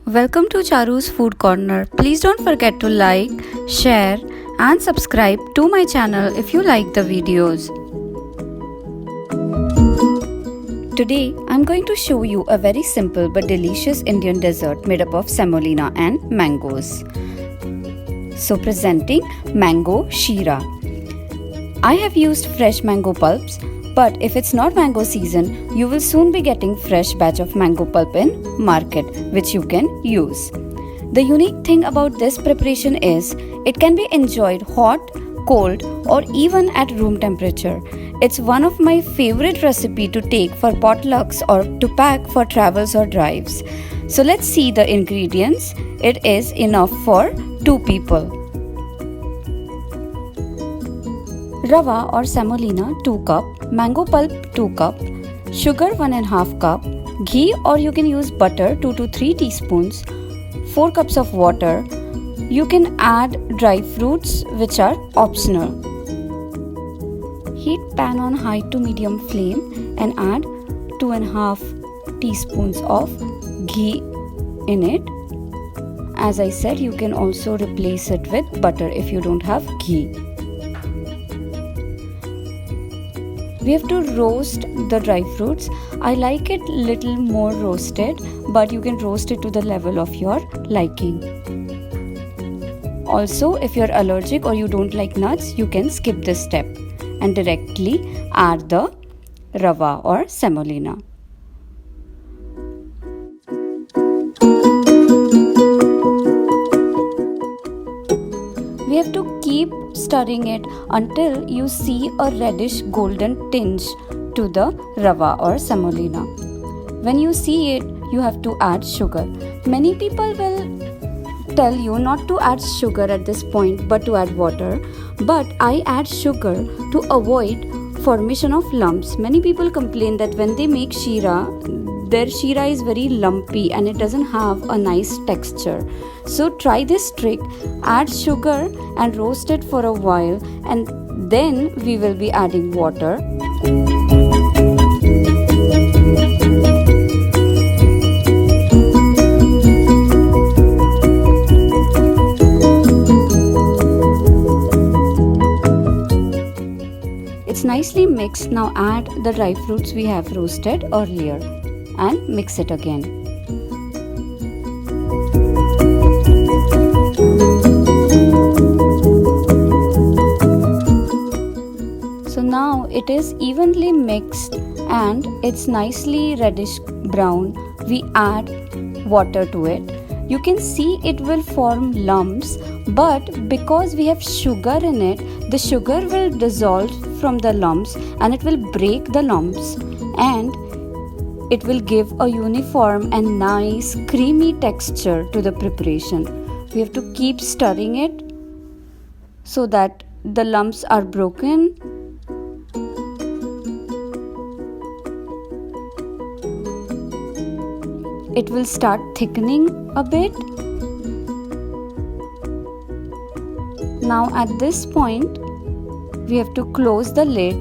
Welcome to Charu's Food Corner. Please don't forget to like, share, and subscribe to my channel if you like the videos. Today, I'm going to show you a very simple but delicious Indian dessert made up of semolina and mangoes. So, presenting mango sheera. I have used fresh mango pulps, but if it's not mango season, you will soon be getting fresh batch of mango pulp in market, which you can use. The unique thing about this preparation is it can be enjoyed hot, cold, or even at room temperature. It's one of my favorite recipe to take for potlucks or to pack for travels or drives. So let's see the ingredients. It is enough for 2 people. Rava or semolina 2 cup, mango pulp 2 cup, sugar 1.5 cup, ghee or you can use butter 2 to 3 teaspoons, 4 cups of water. You can add dry fruits which are optional. Heat pan on high to medium flame and add 2.5 teaspoons of ghee in it. As I said, you can also replace it with butter if you don't have ghee. We have to roast the dry fruits. I like it little more roasted, but you can roast it to the level of your liking. Also, if you're allergic or you don't like nuts, you can skip this step and directly add the rava or semolina. We have to keep stirring it until you see a reddish golden tinge to the rava or semolina. When you see it, you have to add sugar. Many people will tell you not to add sugar at this point but to add water, but I add sugar to avoid formation of lumps. Many people complain that when they make sheera, their sheera is very lumpy and it doesn't have a nice texture. So try this trick, add sugar and roast it for a while, and then we will be adding water. It's nicely mixed. Now add the dry fruits we have roasted earlier and mix it again. So now it is evenly mixed and it's nicely reddish brown. We add water to it. You can see it will form lumps, but because we have sugar in it, the sugar will dissolve from the lumps and it will break the lumps and it will give a uniform and nice creamy texture to the preparation. We have to keep stirring it so that the lumps are broken. It will start thickening a bit. Now at this point, we have to close the lid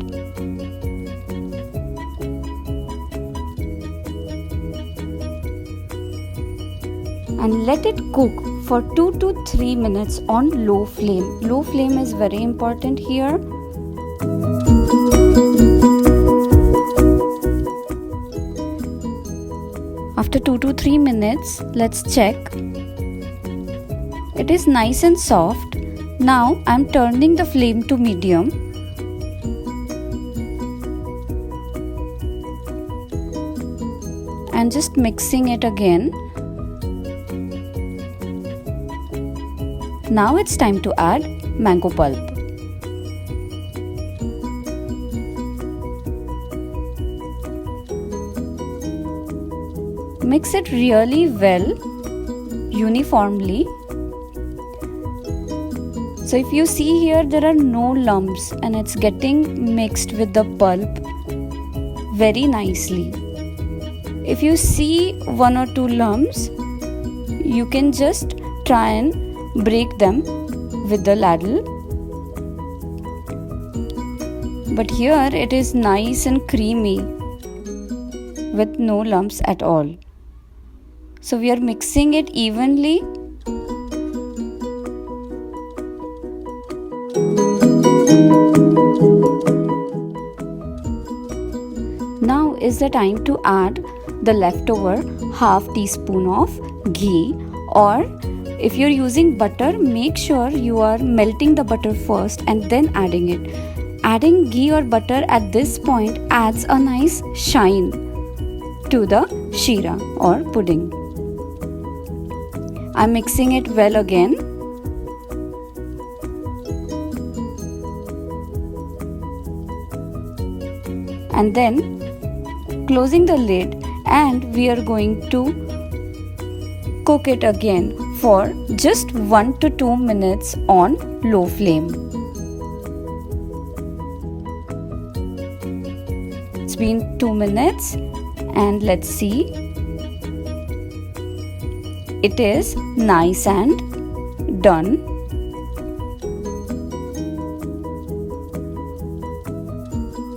and let it cook for 2 to 3 minutes on low flame. Low flame is very important here. After 2 to 3 minutes, let's check. It is nice and soft. Now I am turning the flame to medium. And just mixing it again. Now it's time to add mango pulp. Mix it really well, uniformly. So if you see here, there are no lumps and it's getting mixed with the pulp very nicely. If you see 1 or 2 lumps, you can just try and break them with the ladle. But here it is nice and creamy with no lumps at all. So we are mixing it evenly. Now is the time to add the leftover half teaspoon of ghee, or if you're using butter, make sure you are melting the butter first and then adding it. Adding ghee or butter at this point adds a nice shine to the sheera or pudding. I'm mixing it well again. And then closing the lid, and we are going to cook it again for just 1 to 2 minutes on low flame. It's been 2 minutes and let's see. It is nice and done.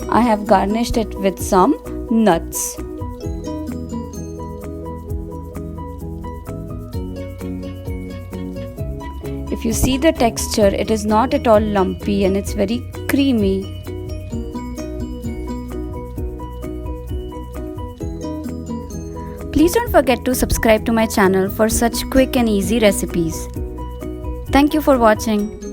I have garnished it with some nuts. If you see the texture, it is not at all lumpy and it's very creamy. Please don't forget to subscribe to my channel for such quick and easy recipes. Thank you for watching.